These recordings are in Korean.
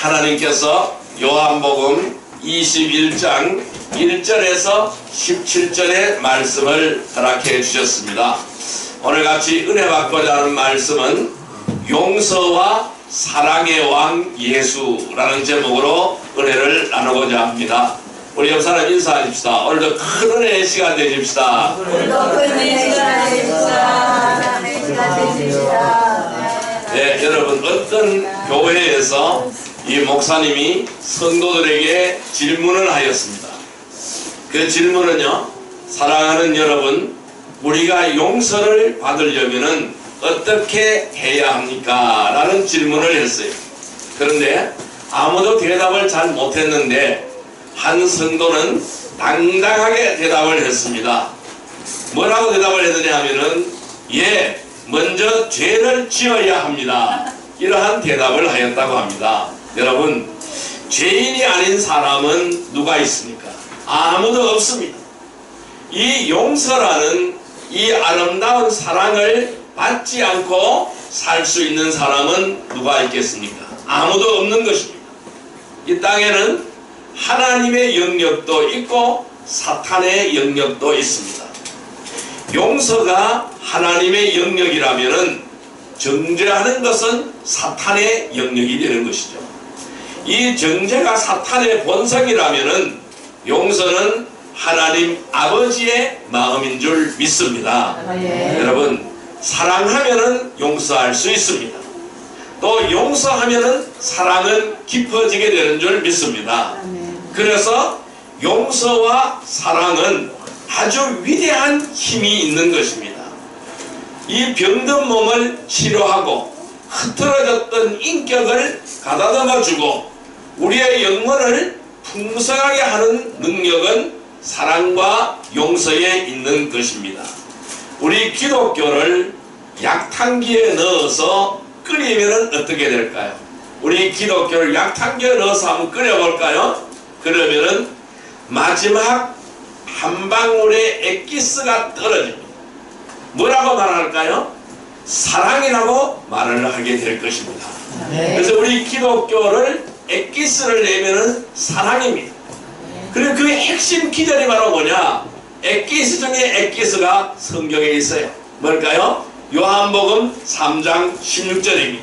하나님께서 요한복음 21장 1절에서 17절의 말씀을 허락해 주셨습니다. 오늘같이 은혜 받고자 하는 말씀은 용서와 사랑의 왕 예수라는 제목으로 은혜를 나누고자 합니다. 우리 옆 사람 인사하십시다. 오늘도 큰 은혜의 시간 되십시다. 네, 여러분, 어떤 교회에서 이 목사님이 성도들에게 질문을 하였습니다. 그 질문은요, 사랑하는 여러분, 우리가 용서를 받으려면은 어떻게 해야 합니까? 라는 질문을 했어요. 그런데 아무도 대답을 잘 못했는데 한 성도는 당당하게 대답을 했습니다. 뭐라고 대답을 했느냐 하면은, 예, 먼저 죄를 지어야 합니다. 이러한 대답을 하였다고 합니다. 여러분, 죄인이 아닌 사람은 누가 있습니까? 아무도 없습니다. 이 용서라는 이 아름다운 사랑을 받지 않고 살 수 있는 사람은 누가 있겠습니까? 아무도 없는 것입니다. 이 땅에는 하나님의 영역도 있고 사탄의 영역도 있습니다. 용서가 하나님의 영역이라면은 정죄하는 것은 사탄의 영역이 되는 것이죠. 이 정죄가 사탄의 본성이라면은 용서는 하나님 아버지의 마음인 줄 믿습니다. 여러분, 사랑하면은 용서할 수 있습니다. 또 용서하면은 사랑은 깊어지게 되는 줄 믿습니다. 그래서 용서와 사랑은 아주 위대한 힘이 있는 것입니다. 이 병든 몸을 치료하고 흐트러졌던 인격을 가다듬어주고 우리의 영혼을 풍성하게 하는 능력은 사랑과 용서에 있는 것입니다. 우리 기독교를 약탕기에 넣어서 끓이면 어떻게 될까요? 우리 기독교를 약탕기에 넣어서 한번 끓여볼까요? 그러면은 마지막 한 방울의 엑기스가 떨어집니다. 뭐라고 말할까요? 사랑이라고 말을 하게 될 것입니다. 그래서 우리 기독교를 엑기스를 내면은 사랑입니다. 그리고 그 핵심 기전이 바로 뭐냐? 엑기스 중에 엑기스가 성경에 있어요. 뭘까요? 요한복음 3장 16절입니다.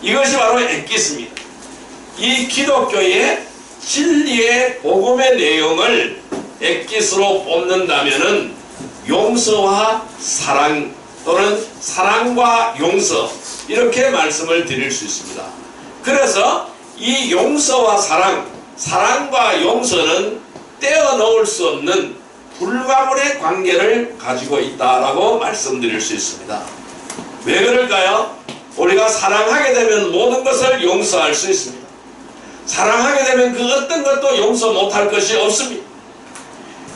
이것이 바로 엑기스입니다. 이 기독교의 진리의 복음의 내용을 엑기스로 뽑는다면은 용서와 사랑 또는 사랑과 용서 이렇게 말씀을 드릴 수 있습니다. 그래서 이 용서와 사랑, 사랑과 용서는 떼어놓을 수 없는 불가분의 관계를 가지고 있다라고 말씀드릴 수 있습니다. 왜 그럴까요? 우리가 사랑하게 되면 모든 것을 용서할 수 있습니다. 사랑하게 되면 그 어떤 것도 용서 못할 것이 없습니다.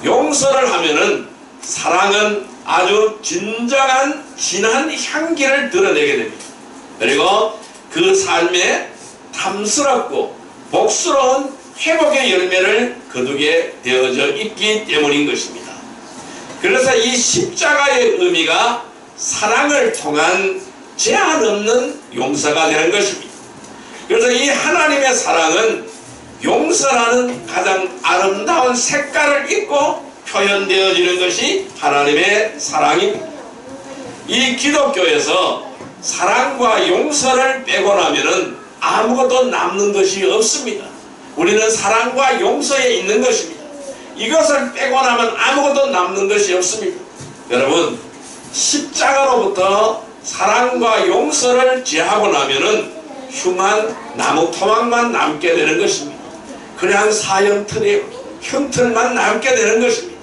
용서를 하면은 사랑은 아주 진정한 진한 향기를 드러내게 됩니다. 그리고 그 삶에 탐스럽고 복스러운 회복의 열매를 거두게 되어져 있기 때문인 것입니다. 그래서 이 십자가의 의미가 사랑을 통한 제한 없는 용서가 되는 것입니다. 그래서 이 하나님의 사랑은 용서라는 가장 아름다운 색깔을 입고 표현되어지는 것이 하나님의 사랑입니다. 이 기독교에서 사랑과 용서를 빼고 나면은 아무것도 남는 것이 없습니다. 우리는 사랑과 용서에 있는 것입니다. 이것을 빼고 나면 아무것도 남는 것이 없습니다. 여러분, 십자가로부터 사랑과 용서를 제하고 나면은 흉한 나무 토막만 남게 되는 것입니다. 그냥 사형틀의 형틀만 남게 되는 것입니다.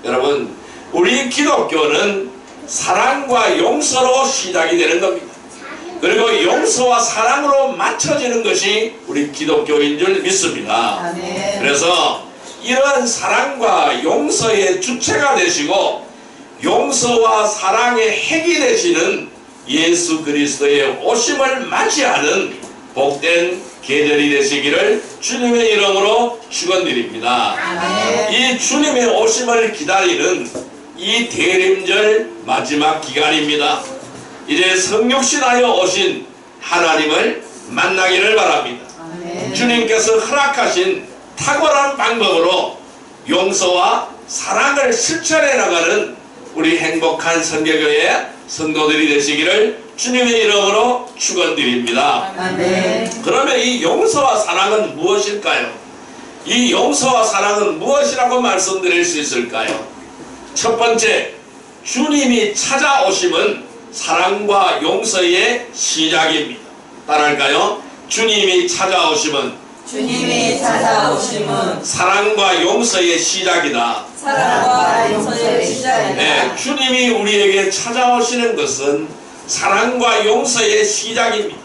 여러분, 우리 기독교는 사랑과 용서로 시작이 되는 겁니다. 그리고 용서와 사랑으로 맞춰지는 것이 우리 기독교인 줄 믿습니다. 그래서 이러한 사랑과 용서의 주체가 되시고 용서와 사랑의 핵이 되시는 예수 그리스도의 오심을 맞이하는 복된 계절이 되시기를 주님의 이름으로 축원드립니다. 이 주님의 오심을 기다리는 이 대림절 마지막 기간입니다. 이제 성육신하여 오신 하나님을 만나기를 바랍니다. 주님께서 허락하신 탁월한 방법으로 용서와 사랑을 실천해 나가는 우리 행복한 선교교회 성도들이 되시기를 주님의 이름으로 축원드립니다. 아멘. 그러면 이 용서와 사랑은 무엇일까요? 이 용서와 사랑은 무엇이라고 말씀드릴 수 있을까요? 첫 번째, 주님이 찾아오심은 사랑과 용서의 시작입니다. 따라할까요? 주님이 찾아오심은 사랑과 용서의 시작이다. 사랑과 용서의 시작이다. 네, 주님이 우리에게 찾아오시는 것은 사랑과 용서의 시작입니다.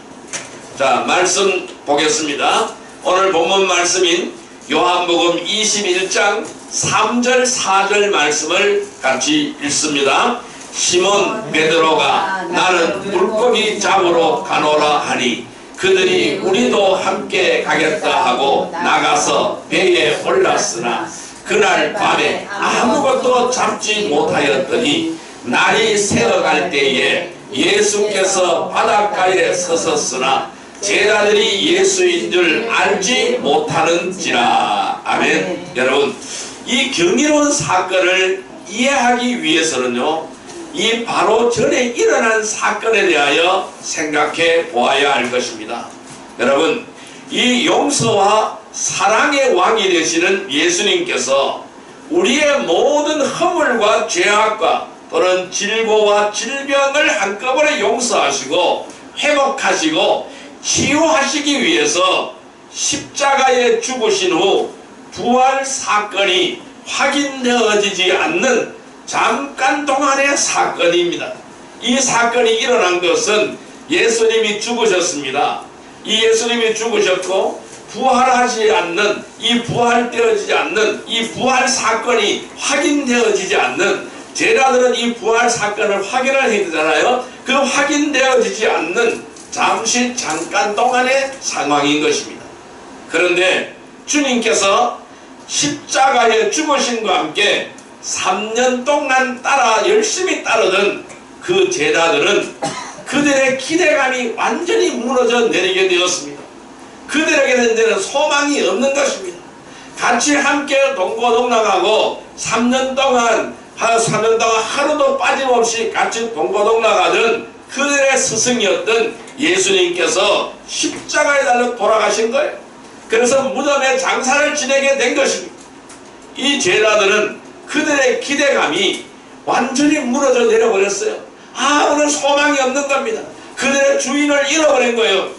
자, 말씀 보겠습니다. 오늘 본문 말씀인 요한복음 21장 3절 4절 말씀을 같이 읽습니다. 시몬 베드로가 나는 물고기 잡으러 가노라 하니 그들이 우리도 함께 가겠다 하고 나가서 배에 올랐으나 그날 밤에 아무것도 잡지 못하였더니 날이 새어갈 때에 예수께서 바닷가에 서섰으나 제자들이 예수인 줄 알지 못하는지라. 아멘. 여러분, 이 경이로운 사건을 이해하기 위해서는요, 이 바로 전에 일어난 사건에 대하여 생각해 보아야 할 것입니다. 여러분, 이 용서와 사랑의 왕이 되시는 예수님께서 우리의 모든 허물과 죄악과 또는 질고와 질병을 한꺼번에 용서하시고 회복하시고 치유하시기 위해서 십자가에 죽으신 후 부활 사건이 확인되어지지 않는 잠깐 동안의 사건입니다. 이 사건이 일어난 것은 예수님이 죽으셨습니다. 이 예수님이 죽으셨고 부활하지 않는, 이 부활되어지지 않는 이 부활 사건이 확인되어지지 않는, 제자들은 이 부활 사건을 확인을 해야 되잖아요. 그 확인되어지지 않는 잠깐 동안의 상황인 것입니다. 그런데 주님께서 십자가에 죽으심과 함께 3년 동안 열심히 따르던 그 제자들은 그들의 기대감이 완전히 무너져 내리게 되었습니다. 그들에게는 이제는 소망이 없는 것입니다. 같이 함께 동고동락하고 3년 동안 하루도 빠짐없이 같이 동고동락하던 그들의 스승이었던 예수님께서 십자가에 달려 돌아가신 거예요. 그래서 무덤에 장사를 지내게 된 것입니다. 이 제자들은 그들의 기대감이 완전히 무너져 내려버렸어요. 아무런 소망이 없는 겁니다. 그들의 주인을 잃어버린 거예요.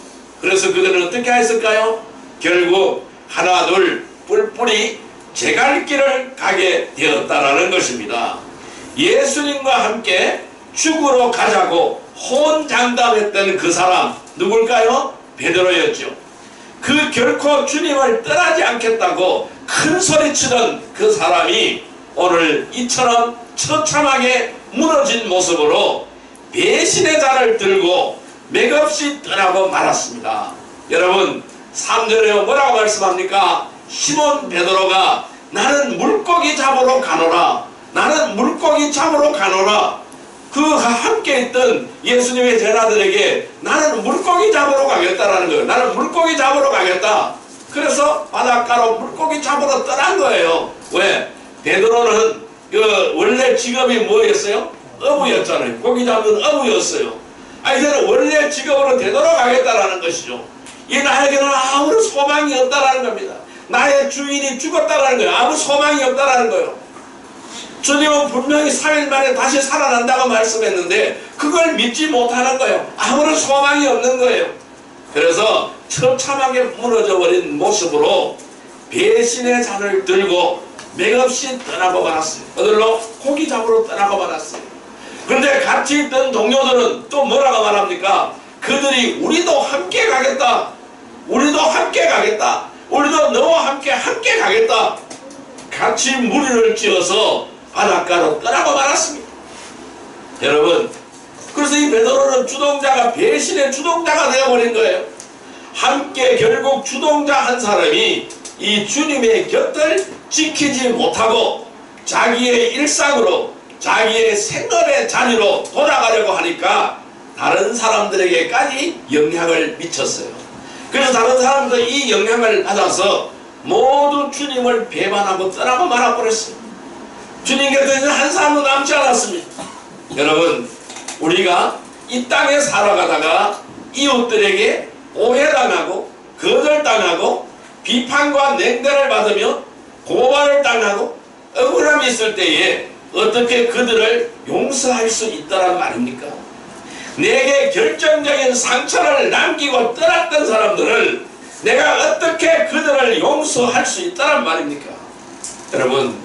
그래서 그들은 어떻게 했을까요? 결국 하나 둘 뿔뿔이 제갈길을 가게 되었다라는 것입니다. 예수님과 함께 죽으러 가자고 호언장담했던 그 사람 누굴까요? 베드로였죠. 그 결코 주님을 떠나지 않겠다고 큰 소리치던 그 사람이 오늘 이처럼 처참하게 무너진 모습으로 배신의 잔을 들고 맥없이 떠나고 말았습니다. 여러분, 3절에 뭐라고 말씀합니까? 시몬 베드로가 나는 물고기 잡으러 가노라. 나는 물고기 잡으러 가노라. 그 함께 있던 예수님의 제자들에게 나는 물고기 잡으러 가겠다라는 거예요. 나는 물고기 잡으러 가겠다. 그래서 바닷가로 물고기 잡으러 떠난 거예요. 왜? 베드로는 원래 직업이 뭐였어요? 어부였잖아요. 고기 잡는 어부였어요. 이제는 원래 직업으로 되돌아가겠다라는 것이죠. 이 나에게는 아무런 소망이 없다라는 겁니다. 나의 주인이 죽었다라는 거예요. 아무 소망이 없다라는 거예요. 주님은 분명히 3일 만에 다시 살아난다고 말씀했는데 그걸 믿지 못하는 거예요. 아무런 소망이 없는 거예요. 그래서 처참하게 무너져버린 모습으로 배신의 잔을 들고 맥없이 떠나고 말았어요. 어디로? 고기 잡으러 떠나고 말았어요. 그런데 같이 있던 동료들은 또 뭐라고 말합니까? 그들이 우리도 함께 가겠다. 우리도 함께 가겠다. 우리도 너와 함께 가겠다. 같이 무리를 지어서 바닷가로 떠나고 말았습니다. 여러분, 그래서 이 베드로는 주동자가 배신의 주동자가 되어버린 거예요. 함께 결국 주동자 한 사람이 이 주님의 곁을 지키지 못하고 자기의 일상으로 자기의 생업의 자리로 돌아가려고 하니까 다른 사람들에게까지 영향을 미쳤어요. 그래서 다른 사람도 이 영향을 받아서 모두 주님을 배반하고 떠나고 말아버렸어요. 주님 곁에 한 사람도 남지 않았습니다. 여러분, 우리가 이 땅에 살아가다가 이웃들에게 오해당하고 거절당하고 비판과 냉대를 받으며 고발을 당하고 억울함이 있을 때에 어떻게 그들을 용서할 수 있다란 말입니까? 내게 결정적인 상처를 남기고 떠났던 사람들을 내가 어떻게 그들을 용서할 수 있다란 말입니까? 여러분,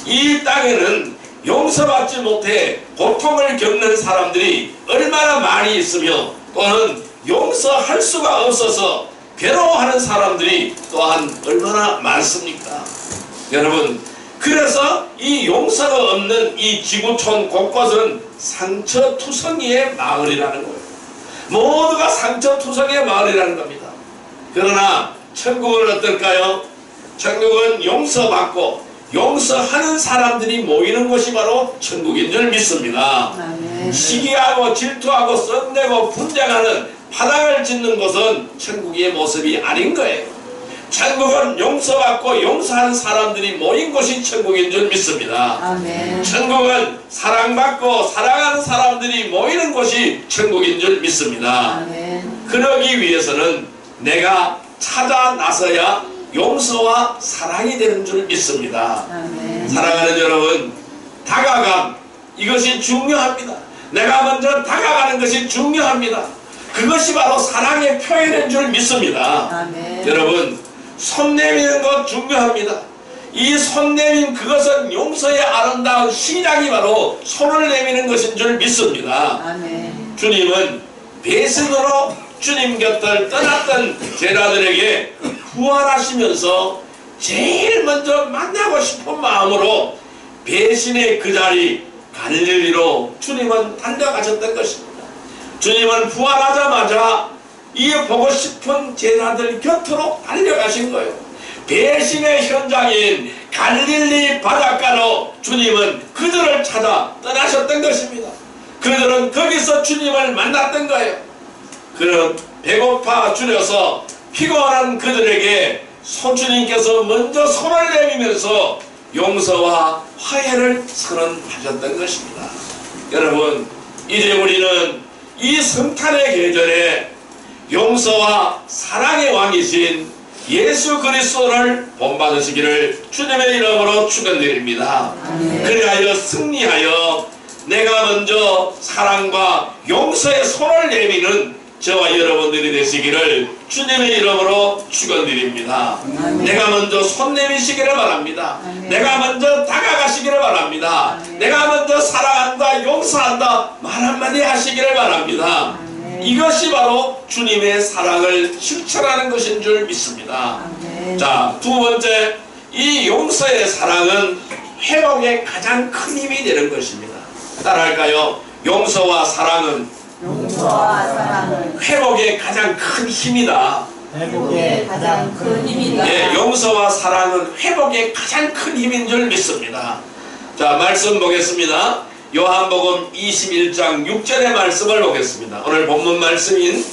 이 땅에는 용서받지 못해 고통을 겪는 사람들이 얼마나 많이 있으며 또는 용서할 수가 없어서 괴로워하는 사람들이 또한 얼마나 많습니까? 여러분, 그래서 이 용서가 없는 이 지구촌 곳곳은 상처투성이의 마을이라는 거예요. 모두가 상처투성이의 마을이라는 겁니다. 그러나 천국은 어떨까요? 천국은 용서받고 용서하는 사람들이 모이는 곳이 바로 천국인 줄 믿습니다. 시기하고 질투하고 썩내고 분쟁하는 파당을 짓는 곳은 천국의 모습이 아닌 거예요. 천국은 용서받고 용서하는 사람들이 모인 곳이 천국인 줄 믿습니다. 아멘. 천국은 사랑받고 사랑하는 사람들이 모이는 곳이 천국인 줄 믿습니다. 아멘. 그러기 위해서는 내가 찾아 나서야 용서와 사랑이 되는 줄 믿습니다. 아멘. 사랑하는 여러분, 다가감, 이것이 중요합니다. 내가 먼저 다가가는 것이 중요합니다. 그것이 바로 사랑의 표현인 줄 믿습니다. 아멘. 여러분, 손 내미는 것 중요합니다. 이 손 내민 그것은 용서의 아름다운 시작이 바로 손을 내미는 것인 줄 믿습니다. 아멘. 주님은 배신으로 주님 곁을 떠났던 제자들에게 부활하시면서 제일 먼저 만나고 싶은 마음으로 배신의 그 자리 갈릴리로 주님은 달려가셨던 것입니다. 주님은 부활하자마자 이 보고 싶은 제자들 곁으로 달려가신 거예요. 배신의 현장인 갈릴리 바닷가로 주님은 그들을 찾아 떠나셨던 것입니다. 그들은 거기서 주님을 만났던 거예요. 그는 배고파 줄여서 피곤한 그들에게 주님께서 먼저 손을 내밀면서 용서와 화해를 선언하셨던 것입니다. 여러분, 이제 우리는 이 성탄의 계절에 용서와 사랑의 왕이신 예수 그리스도를 본받으시기를 주님의 이름으로 축원드립니다. 그리하여 승리하여 내가 먼저 사랑과 용서의 손을 내미는 저와 여러분들이 되시기를 주님의 이름으로 축원드립니다. 내가 먼저 손 내미시기를 바랍니다. 내가 먼저 다가가시기를 바랍니다. 내가 먼저 사랑한다, 용서한다 말 한마디 하시기를 바랍니다. 이것이 바로 주님의 사랑을 실천하는 것인 줄 믿습니다. 자, 두 번째, 이 용서의 사랑은 회복의 가장 큰 힘이 되는 것입니다. 따라할까요? 용서와 사랑은 회복의 가장 큰 힘이다. 회복의 가장 큰 힘이다. 예, 용서와 사랑은 회복의 가장 큰 힘인 줄 믿습니다. 자, 말씀 보겠습니다. 요한복음 21장 6절의 말씀을 보겠습니다. 오늘 본문 말씀인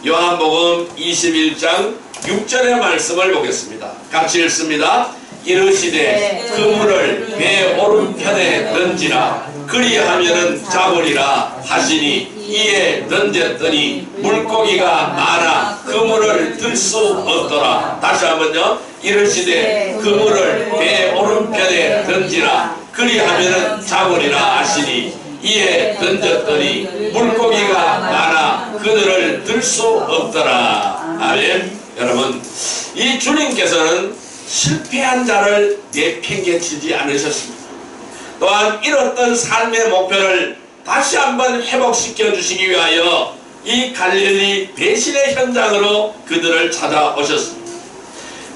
요한복음 21장 6절의 말씀을 보겠습니다. 같이 읽습니다. 이르시되 그물을 배 오른편에 던지라 그리하면은 잡으리라 하시니 이에 던졌더니 물고기가 많아 그물을 들 수 없더라. 다시 한번요. 이르시되 그물을 배 오른편에 던지라 그리하면은 잡으리라 하시니 이에 던졌더니 물고기가 많아 그들을 들 수 없더라. 아멘. 여러분, 이 주님께서는 실패한 자를 내팽개치지 않으셨습니다. 또한 잃었던 삶의 목표를 다시 한번 회복시켜 주시기 위하여 이 갈릴리 배신의 현장으로 그들을 찾아오셨습니다.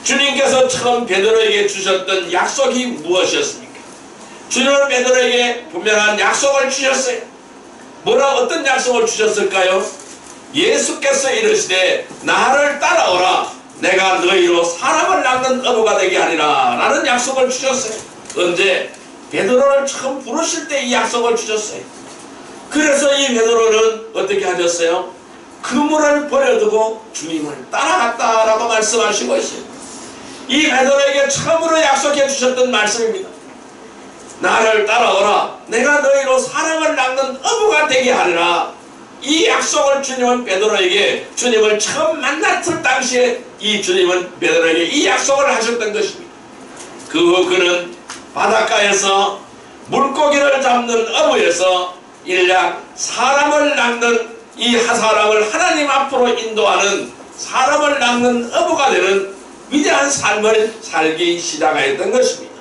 주님께서 처음 베드로에게 주셨던 약속이 무엇이었습니까? 주님은 베드로에게 분명한 약속을 주셨어요. 어떤 약속을 주셨을까요? 예수께서 이르시되 나를 따라오라 내가 너희로 사람을 낚는 어부가 되게 하리라 라는 약속을 주셨어요. 언제? 베드로를 처음 부르실 때 이 약속을 주셨어요. 그래서 이 베드로는 어떻게 하셨어요? 그물을 버려두고 주님을 따라갔다라고 말씀하시고 있어요. 이 베드로에게 처음으로 약속해 주셨던 말씀입니다. 나를 따라오라. 내가 너희로 사랑을 낳는 어부가 되게 하리라. 이 약속을 주님은 베드로에게, 주님을 처음 만났을 당시에 이 주님은 베드로에게 이 약속을 하셨던 것입니다. 그 후 그는 바닷가에서 물고기를 잡는 어부에서 일약 사람을 낚는 이 사람을 하나님 앞으로 인도하는 사람을 낚는 어부가 되는 위대한 삶을 살기 시작하였던 것입니다.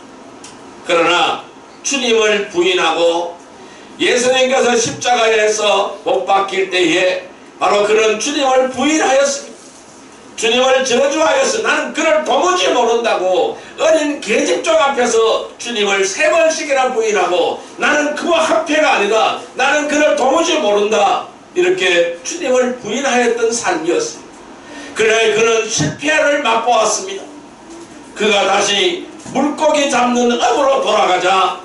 그러나 주님을 부인하고 예수님께서 십자가에서 못 박힐 때에 바로 그는 주님을 부인하였습니다. 주님을 저주하였어. 나는 그를 도무지 모른다고 어린 계집종 앞에서 주님을 3번씩이나 부인하고 나는 그와 합해가 아니다. 나는 그를 도무지 모른다. 이렇게 주님을 부인하였던 삶이었습니다. 그래 그는 실패를 맛보았습니다. 그가 다시 물고기 잡는 업으로 돌아가자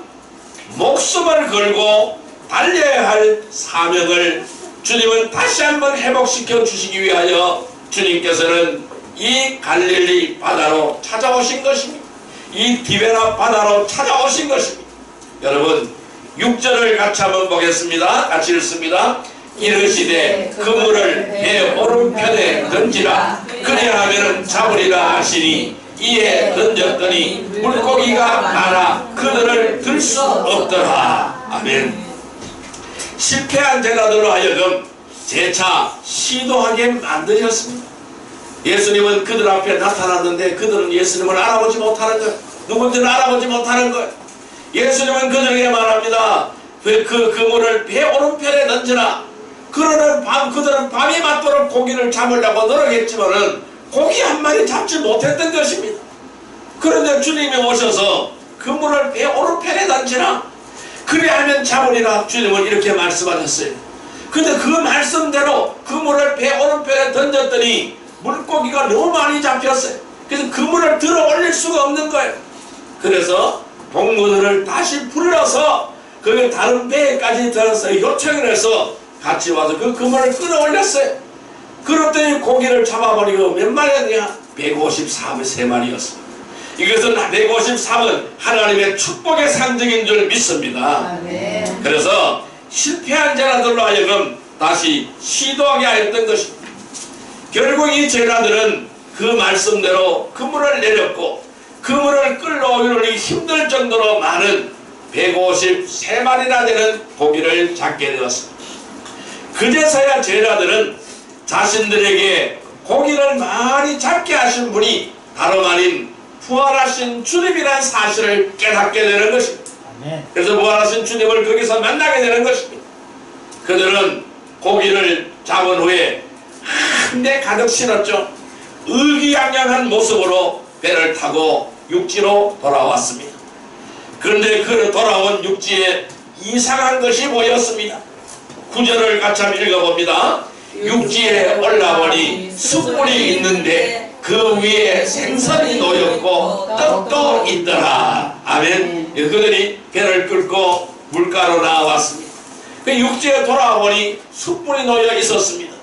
목숨을 걸고 달려야 할 사명을 주님은 다시 한번 회복시켜 주시기 위하여 주님께서는 이 갈릴리 바다로 찾아오신 것입니다. 이 디베라 바다로 찾아오신 것입니다. 여러분 6절을 같이 한번 보겠습니다. 같이 읽습니다. 이르시되 그물을 배 오른편에 던지라. 그리하면 잡으리라 하시니 이에 던졌더니 물고기가 많아 그들을 들 수 없더라. 아멘. 실패한 제자들로 하여금 재차 시도하게 만드셨습니다. 예수님은 그들 앞에 나타났는데 그들은 예수님을 알아보지 못하는 거예요. 누군지는 알아보지 못하는 거예요. 예수님은 그들에게 말합니다. 그 그물을 배 오른편에 던지라. 그들은 밤이 맞도록 고기를 잡으려고 노력했지만은 고기 한 마리 잡지 못했던 것입니다. 그런데 주님이 오셔서 그물을 배 오른편에 던지라. 그리하면 잡으리라. 주님은 이렇게 말씀하셨어요. 근데 그 말씀대로 그물을 배 오른편에 던졌더니 물고기가 너무 많이 잡혔어요. 그래서 그물을 들어 올릴 수가 없는 거예요. 그래서 동무들을 다시 불러서 그 다른 배에까지 들어서 요청을 해서 같이 와서 그 그물을 끌어올렸어요. 그랬더니 고기를 잡아버리고 몇 마리였냐? 153마리였습니다. 이것은 153은 하나님의 축복의 상징인 줄 믿습니다. 아멘. 그래서 실패한 제자들로 하여금 다시 시도하게 하였던 것입니다. 결국 이 제자들은 그 말씀대로 그물을 내렸고 그물을 끌어올리기 힘들 정도로 많은 153마리나 되는 고기를 잡게 되었습니다. 그제서야 제자들은 자신들에게 고기를 많이 잡게 하신 분이 다름 아닌 부활하신 주님이라는 사실을 깨닫게 되는 것입니다. 그래서 부활하신 주님을 거기서 만나게 되는 것입니다. 그들은 고기를 잡은 후에 한데 가득 실었죠. 의기양양한 모습으로 배를 타고 육지로 돌아왔습니다. 그런데 그 돌아온 육지에 이상한 것이 보였습니다. 9절을 같이 한번 읽어봅니다. 육지에 올라오니 숯불이 있는데 그 위에 생선이 놓였고 떡도 있더라. 아멘. 그들이 배를 끌고 물가로 나왔습니다. 그 육지에 돌아오니 숯불이 놓여 있었습니다.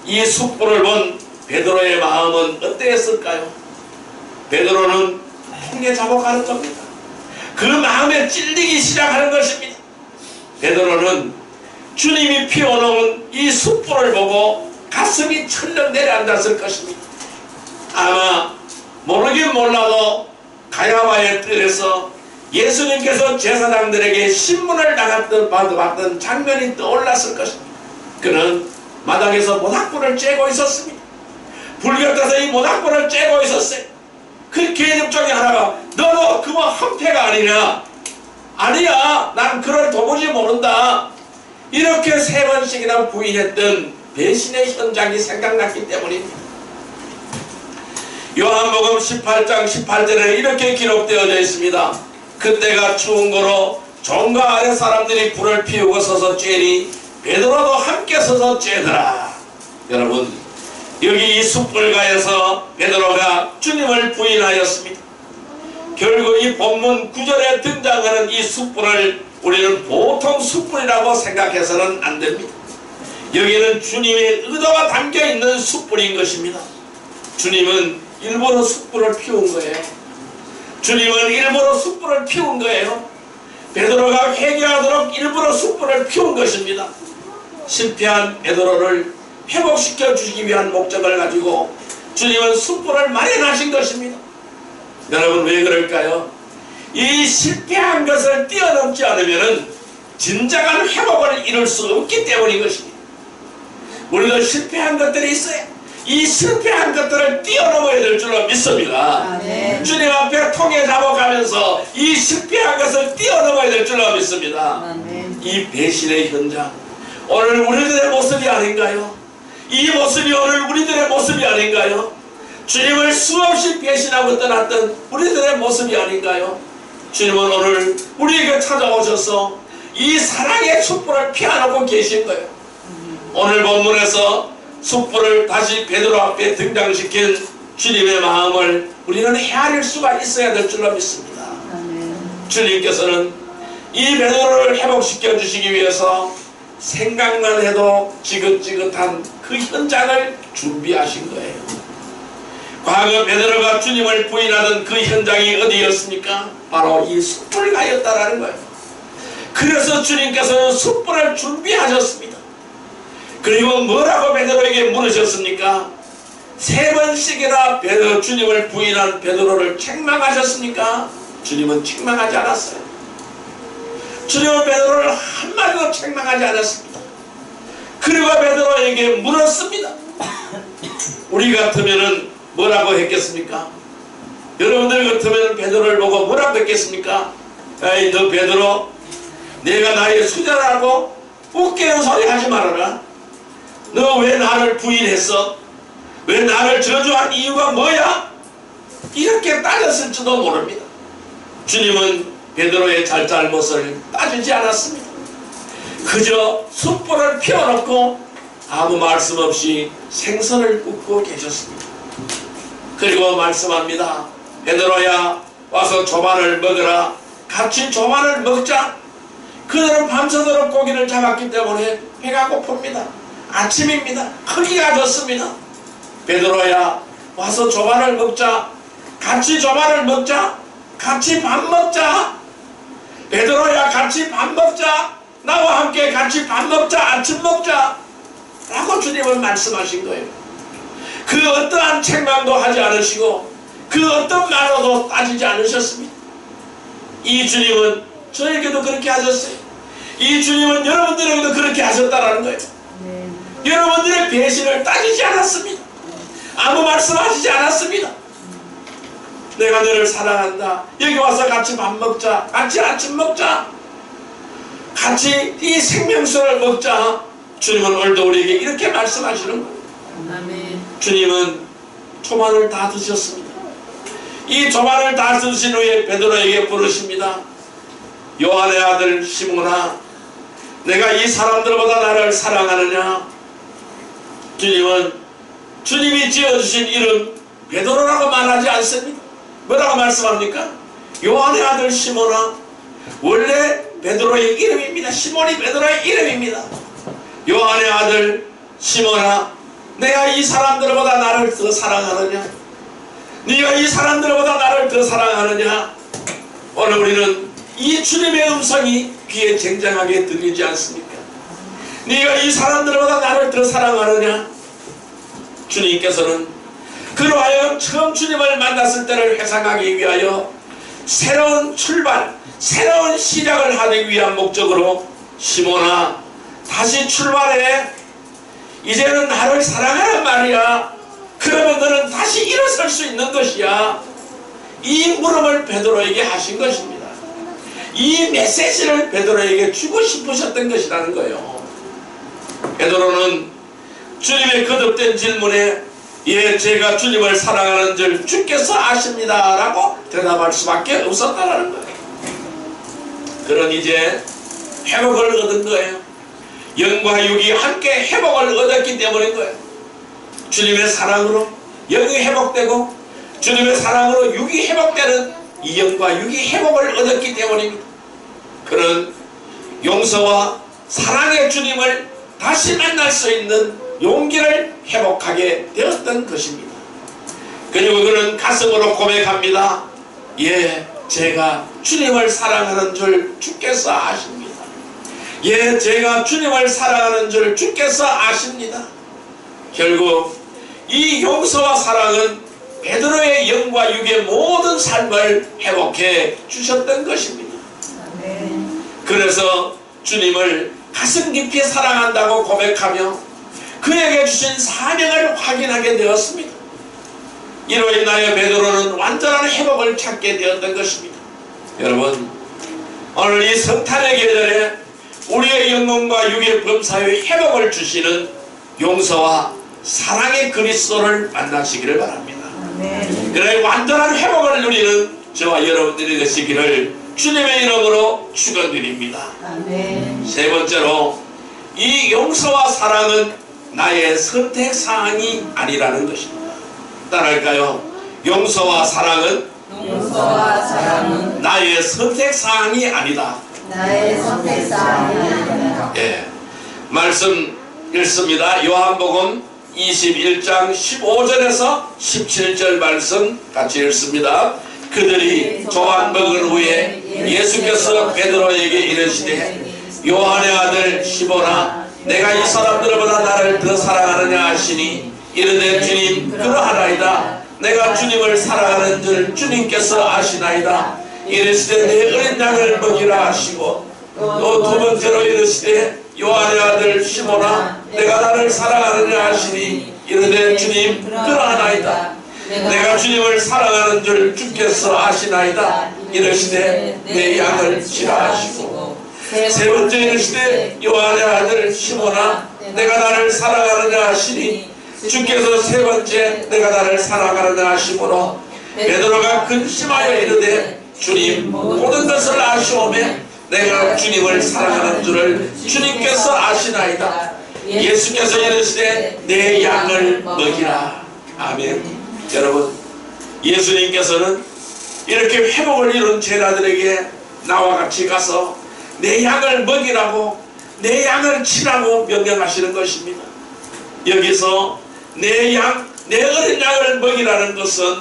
이 숯불을 본 베드로의 마음은 어땠을까요? 베드로는 통에 잡아가는 겁니다. 그 마음에 찔리기 시작하는 것입니다. 베드로는 주님이 피워놓은 이 숯불을 보고 가슴이 철렁 내려앉았을 것입니다. 아마 모르긴 몰라도 가야바의 뜰에서 예수님께서 제사장들에게 신문을 받았던 장면이 떠올랐을 것입니다. 그는 마당에서 모닥불을 쬐고 있었습니다. 불 곁에서 이 모닥불을 쬐고 있었어요. 그 계집종이 하나가 너도 그와 한패가 아니냐? 아니야, 난 그를 도무지 모른다. 이렇게 3번씩이나 부인했던 배신의 현장이 생각났기 때문입니다. 요한복음 18장 18절에 이렇게 기록되어져 있습니다. 그때가 추운 거로 종과 아래 사람들이 불을 피우고 서서 쬐니 베드로도 함께 서서 쬐더라. 여러분, 여기 이 숯불가에서 베드로가 주님을 부인하였습니다. 결국 이 본문 9절에 등장하는 이 숯불을 우리는 보통 숯불이라고 생각해서는 안 됩니다. 여기는 주님의 의도가 담겨있는 숯불인 것입니다. 주님은 일부러 숯불을 피운 거예요. 주님은 일부러 숯불을 피운 거예요. 베드로가 회개하도록 일부러 숯불을 피운 것입니다. 실패한 베드로를 회복시켜 주시기 위한 목적을 가지고 주님은 숯불을 마련하신 것입니다. 여러분, 왜 그럴까요? 이 실패한 것을 뛰어넘지 않으면 진정한 회복을 이룰 수 없기 때문인 것입니다. 우리도 실패한 것들이 있어요. 이 실패한 것들을 뛰어넘어야 될 줄로 믿습니다. 아멘. 주님 앞에 통해 잡아가면서 이 실패한 것을 뛰어넘어야 될 줄로 믿습니다. 아멘. 이 배신의 현장, 오늘 우리들의 모습이 아닌가요? 이 모습이 오늘 우리들의 모습이 아닌가요? 주님을 수없이 배신하고 떠났던 우리들의 모습이 아닌가요? 주님은 오늘 우리에게 찾아오셔서 이 사랑의 촛불을 피워놓고 계신 거예요. 오늘 본문에서 촛불을 다시 베드로 앞에 등장시킨 주님의 마음을 우리는 헤아릴 수가 있어야 될 줄로 믿습니다. 아멘. 주님께서는 이 베드로를 회복시켜 주시기 위해서 생각만 해도 지긋지긋한 그 현장을 준비하신 거예요. 과거 베드로가 주님을 부인하던 그 현장이 어디였습니까? 바로 이 숯불가였다라는 거예요. 그래서 주님께서는 숯불을 준비하셨습니다. 그리고 뭐라고 베드로에게 물으셨습니까? 3번씩이나 주님을 부인한 베드로를 책망하셨습니까? 주님은 책망하지 않았어요. 주님은 베드로를 한마디도 책망하지 않았습니다. 그리고 베드로에게 물었습니다. 우리 같으면은 뭐라고 했겠습니까? 여러분들 같으면 베드로를 보고 뭐라고 했겠습니까? 에이, 너 베드로, 내가 나의 수자라고 웃기는 소리 하지 말아라. 너 왜 나를 부인했어? 왜 나를 저주한 이유가 뭐야? 이렇게 따졌을지도 모릅니다. 주님은 베드로의 잘잘못을 따지지 않았습니다. 그저 숯불을 피워놓고 아무 말씀 없이 생선을 굽고 계셨습니다. 그리고 말씀합니다. 베드로야, 와서 조반을 먹으라. 같이 조반을 먹자. 그들은 밤새도록 고기를 잡았기 때문에 배가 고픕니다. 아침입니다. 크기가 좋습니다. 베드로야, 와서 조반을 먹자. 같이 조반을 먹자. 같이 밥 먹자. 베드로야, 같이 밥 먹자. 나와 함께 같이 밥 먹자. 아침 먹자. 라고 주님은 말씀하신 거예요. 그 어떠한 책망도 하지 않으시고 그 어떤 말로도 따지지 않으셨습니다. 이 주님은 저에게도 그렇게 하셨어요. 이 주님은 여러분들에게도 그렇게 하셨다라는 거예요. 여러분들의 배신을 따지지 않았습니다. 아무 말씀하시지 않았습니다. 내가 너를 사랑한다. 여기 와서 같이 밥 먹자. 같이 아침 먹자. 같이 이 생명수를 먹자. 주님은 오늘도 우리에게 이렇게 말씀하시는 거예요. 아멘. 주님은 초반을 다 드셨습니다. 이 초반을 다 드신 후에 베드로에게 부르십니다. 요한의 아들 시몬아, 내가 이 사람들보다 나를 사랑하느냐? 주님은 주님이 지어주신 이름 베드로라고 말하지 않습니다. 뭐라고 말씀합니까? 요한의 아들 시몬아. 원래 베드로의 이름입니다. 시몬이 베드로의 이름입니다. 요한의 아들 시몬아, 내가 이 사람들보다 나를 더 사랑하느냐? 네가 이 사람들보다 나를 더 사랑하느냐? 오늘 우리는 이 주님의 음성이 귀에 쟁쟁하게 들리지 않습니까? 네가 이 사람들보다 나를 더 사랑하느냐? 주님께서는 그러하여 처음 주님을 만났을 때를 회상하기 위하여 새로운 출발, 새로운 시작을 하기 위한 목적으로 시몬아, 다시 출발해. 이제는 나를 사랑하란 말이야. 그러면 너는 다시 일어설 수 있는 것이야. 이 물음을 베드로에게 하신 것입니다. 이 메시지를 베드로에게 주고 싶으셨던 것이라는 거예요. 베드로는 주님의 거듭된 질문에 예, 제가 주님을 사랑하는 줄 주께서 아십니다 라고 대답할 수밖에 없었다는 거예요. 그런 이제 회복을 얻은 거예요. 영과 육이 함께 회복을 얻었기 때문인 거예요. 주님의 사랑으로 영이 회복되고 주님의 사랑으로 육이 회복되는 이 영과 육이 회복을 얻었기 때문입니다. 그런 용서와 사랑의 주님을 다시 만날 수 있는 용기를 회복하게 되었던 것입니다. 그리고 그는 가슴으로 고백합니다. 예, 제가 주님을 사랑하는 줄 주께서 아십니다. 예, 제가 주님을 사랑하는 줄 주께서 아십니다. 결국 이 용서와 사랑은 베드로의 영과 육의 모든 삶을 회복해 주셨던 것입니다. 그래서 주님을 가슴 깊이 사랑한다고 고백하며 그에게 주신 사명을 확인하게 되었습니다. 이로 인하여 베드로는 완전한 회복을 찾게 되었던 것입니다. 여러분, 오늘 이 성탄의 계절에 우리의 영혼과 육의 범사의 회복을 주시는 용서와 사랑의 그리스도를 만나시기를 바랍니다. 그래 완전한 회복을 누리는 저와 여러분들이 되시기를 주님의 이름으로 축원드립니다. 세 번째로, 이 용서와 사랑은 나의 선택사항이 아니라는 것입니다. 따라할까요? 용서와 사랑은 나의 선택사항이 아니다. 나의 선택사항이 아니다. 예, 말씀 읽습니다. 요한복음 21장 15절에서 17절 말씀 같이 읽습니다. 그들이 조각 먹은 후에 예수께서 베드로에게 이르시되 요한의 아들 시몬아, 내가 이 사람들보다 나를 더 사랑하느냐 하시니 이르되 주님, 그러하나이다. 내가 주님을 사랑하는 줄 주님께서 아시나이다. 이르시되 내 어린 양을 먹이라 하시고 또 두 번째로 이르시되 요한의 아들 시몬아, 내가 나를 사랑하느냐 하시니 이르되 주님, 그러하나이다. 내가 주님을 사랑하는 줄 주께서 아시나이다. 이르시되 내 양을 치라 하시고 세 번째 이르시되 요한의 아들 시몬아, 내가 나를 사랑하느냐 하시니 주께서 세 번째 내가 나를 사랑하느냐 하시므로 베드로가 근심하여 이르되 주님, 모든 것을 아시오매 내가 주님을 사랑하는 줄을 주님께서 아시나이다. 예수께서 이르시되 내 양을 먹이라. 아멘. 여러분, 예수님께서는 이렇게 회복을 이룬 제자들에게 나와 같이 가서 내 양을 먹이라고, 내 양을 치라고 명령하시는 것입니다. 여기서 내 양, 내 어린 양을 먹이라는 것은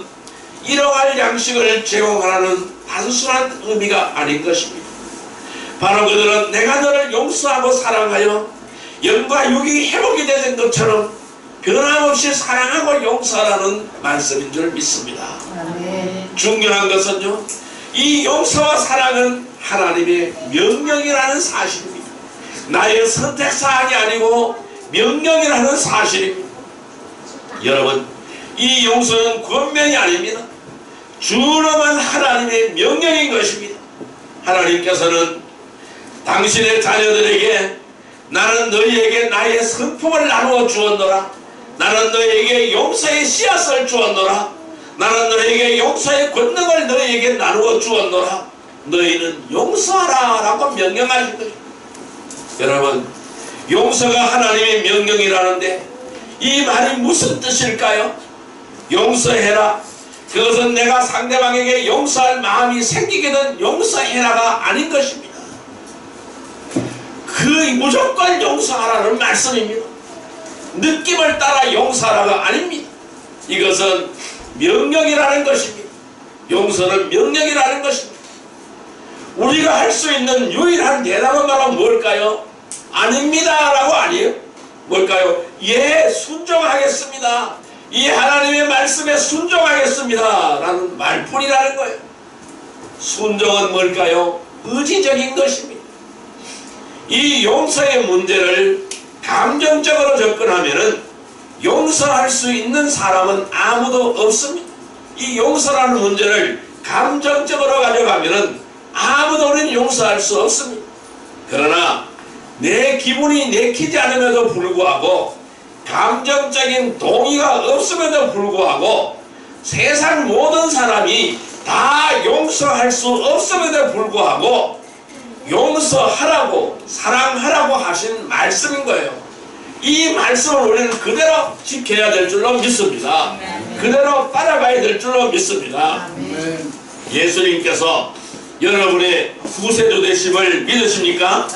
일용할 양식을 제공하라는 단순한 의미가 아닌 것입니다. 바로 그들은 내가 너를 용서하고 사랑하여 영과 육이 회복이 되는 것처럼 변함없이 사랑하고 용서하라는 말씀인 줄 믿습니다. 중요한 것은요, 이 용서와 사랑은 하나님의 명령이라는 사실입니다. 나의 선택사항이 아니고 명령이라는 사실입니다. 여러분, 이 용서는 권면이 아닙니다. 준엄한 하나님의 명령인 것입니다. 하나님께서는 당신의 자녀들에게 나는 너희에게 나의 성품을 나누어 주었노라, 나는 너희에게 용서의 씨앗을 주었노라, 나는 너희에게 용서의 권능을 너희에게 나누어 주었노라, 너희는 용서하라 라고 명령하신 것입니다. 여러분, 용서가 하나님의 명령이라는데 이 말이 무슨 뜻일까요? 용서해라, 그것은 내가 상대방에게 용서할 마음이 생기게 된 용서해라가 아닌 것입니다. 그 무조건 용서하라는 말씀입니다. 느낌을 따라 용서하라가 아닙니다. 이것은 명령이라는 것입니다. 용서는 명령이라는 것입니다. 우리가 할 수 있는 유일한 대답은 바로 뭘까요? 아닙니다 라고 아니에요. 뭘까요? 예, 순종하겠습니다. 이 하나님의 말씀에 순종하겠습니다 라는 말뿐이라는 거예요. 순종은 뭘까요? 의지적인 것입니다. 이 용서의 문제를 감정적으로 접근하면은 용서할 수 있는 사람은 아무도 없습니다. 이 용서라는 문제를 감정적으로 가져가면은 아무도 우리는 용서할 수 없습니다. 그러나 내 기분이 내키지 않음에도 불구하고, 감정적인 동의가 없음에도 불구하고, 세상 모든 사람이 다 용서할 수 없음에도 불구하고 용서하라고, 사랑하라고 하신 말씀인 거예요. 이 말씀을 우리는 그대로 지켜야 될 줄로 믿습니다. 그대로 따라가야 될 줄로 믿습니다. 예수님께서 여러분의 구세주 되심을 믿으십니까?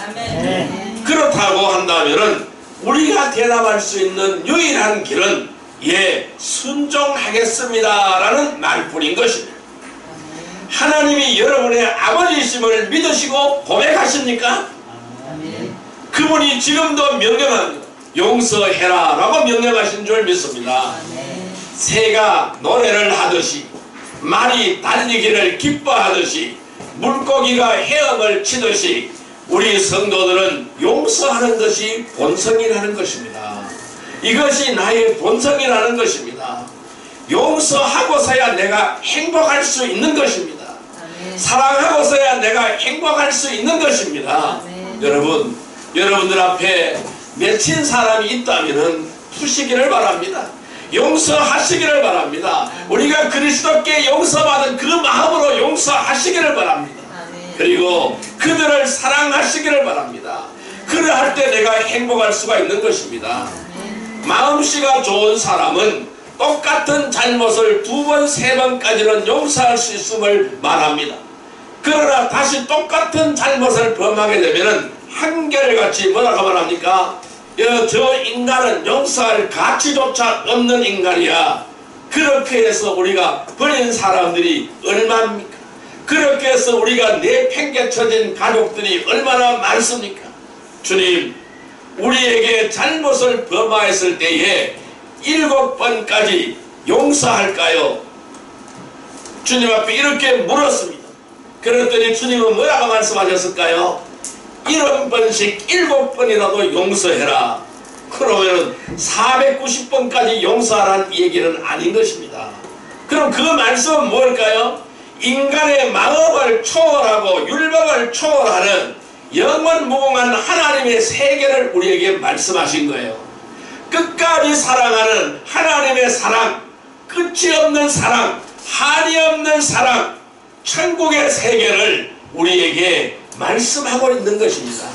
그렇다고 한다면은 우리가 대답할 수 있는 유일한 길은 예, 순종하겠습니다 라는 말뿐인 것입니다. 하나님이 여러분의 아버지이심을 믿으시고 고백하십니까? 그분이 지금도 명령합니다. 용서해라 라고 명령하신 줄 믿습니다. 새가 노래를 하듯이 말이 달리기를 기뻐하듯이 물고기가 헤엄을 치듯이 우리 성도들은 용서하는 것이 본성이라는 것입니다. 이것이 나의 본성이라는 것입니다. 용서하고서야 내가 행복할 수 있는 것입니다. 사랑하고서야 내가 행복할 수 있는 것입니다. 여러분, 여러분들 앞에 맺힌 사람이 있다면 푸시기를 바랍니다. 용서하시기를 바랍니다. 우리가 그리스도께 용서받은 그 마음으로 용서하시기를 바랍니다. 그리고 그들을 사랑하시기를 바랍니다. 그러할 때 내가 행복할 수가 있는 것입니다. 마음씨가 좋은 사람은 똑같은 잘못을 2번, 3번까지는 용서할 수 있음을 말합니다. 그러나 다시 똑같은 잘못을 범하게 되면 한결같이 뭐라고 말합니까? 저 인간은 용서할 가치조차 없는 인간이야. 그렇게 해서 우리가 버린 사람들이 얼마입니까? 그렇게 해서 우리가 내팽개쳐진 가족들이 얼마나 많습니까? 주님, 우리에게 잘못을 범하였을 때에 7번까지 용서할까요? 주님 앞에 이렇게 물었습니다. 그랬더니 주님은 뭐라고 말씀하셨을까요? 70번씩 7번이라도 용서해라. 그러면 490번까지 용서하라는 얘기는 아닌 것입니다. 그럼 그 말씀은 뭘까요? 인간의 마음을 초월하고 율법을 초월하는 영원무궁한 하나님의 세계를 우리에게 말씀하신 거예요. 끝까지 사랑하는 하나님의 사랑, 끝이 없는 사랑, 한이 없는 사랑, 천국의 세계를 우리에게 말씀하고 있는 것입니다.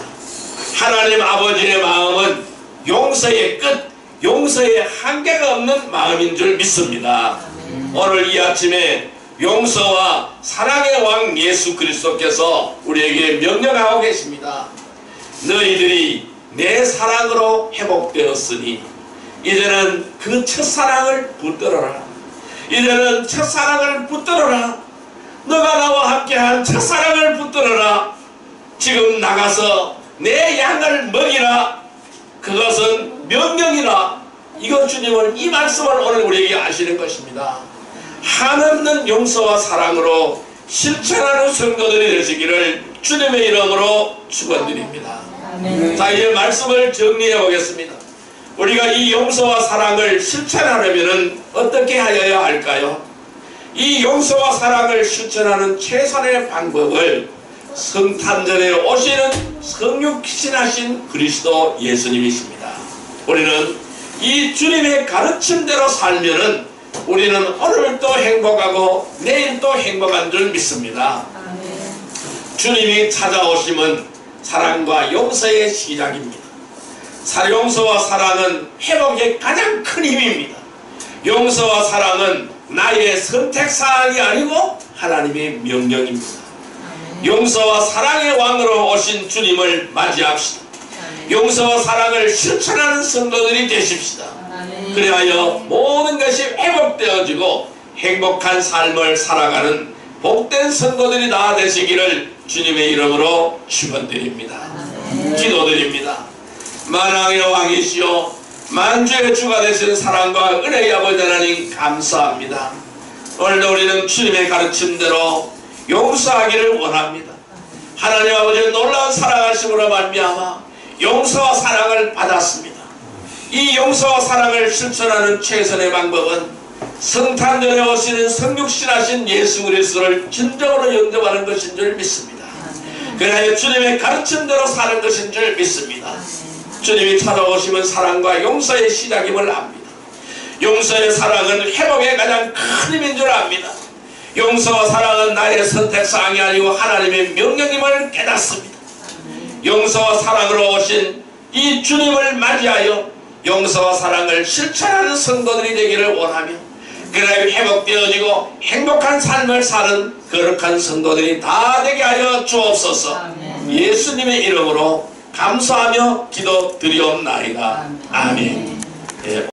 하나님 아버지의 마음은 용서의 끝, 용서의 한계가 없는 마음인 줄 믿습니다. 오늘 이 아침에 용서와 사랑의 왕 예수 그리스도께서 우리에게 명령하고 계십니다. 너희들이 내 사랑으로 회복되었으니 이제는 그 첫사랑을 붙들어라. 이제는 첫사랑을 붙들어라. 너가 나와 함께한 첫사랑을 붙들어라. 지금 나가서 내 양을 먹이라. 그것은 명령이라. 이것 주님은 이 말씀을 오늘 우리에게 하시는 것입니다. 한없는 용서와 사랑으로 실천하는 성도들이 되시기를 주님의 이름으로 축원드립니다. 자, 이제 말씀을 정리해 보겠습니다. 우리가 이 용서와 사랑을 실천하려면 어떻게 하여야 할까요? 이 용서와 사랑을 실천하는 최선의 방법을 성탄절에 오시는 성육신하신 그리스도 예수님이십니다. 우리는 이 주님의 가르침대로 살면은 우리는 오늘도 행복하고 내일도 행복한 줄 믿습니다. 주님이 찾아오심은 사랑과 용서의 시작입니다. 용서와 사랑은 회복의 가장 큰 힘입니다. 용서와 사랑은 나의 선택사항이 아니고 하나님의 명령입니다. 용서와 사랑의 왕으로 오신 주님을 맞이합시다. 용서와 사랑을 실천하는 성도들이 되십시다. 그리하여 모든 것이 회복되어지고 행복한 삶을 살아가는 복된 성도들이 다 되시기를 주님의 이름으로 축원드립니다. 기도드립니다. 만왕의 왕이시오 만주의 주가 되신 사랑과 은혜의 아버지 하나님 감사합니다. 오늘도 우리는 주님의 가르침대로 용서하기를 원합니다. 하나님 아버지의 놀라운 사랑하심으로 말미암아 용서와 사랑을 받았습니다. 이 용서와 사랑을 실천하는 최선의 방법은 성탄절에 오시는 성육신하신 예수 그리스도를 진정으로 영접하는 것인 줄 믿습니다. 그러나 주님의 가르침대로 사는 것인 줄 믿습니다. 주님이 찾아오시면 사랑과 용서의 시작임을 압니다. 용서의 사랑은 회복의 가장 큰 힘인 줄 압니다. 용서와 사랑은 나의 선택사항이 아니고 하나님의 명령임을 깨닫습니다. 용서와 사랑으로 오신 이 주님을 맞이하여 용서와 사랑을 실천하는 성도들이 되기를 원하며 그래야 회복되어지고 행복한 삶을 사는 거룩한 성도들이 다 되게 하여 주옵소서. 예수님의 이름으로 감사하며 기도드리옵나이다. 아멘. 예.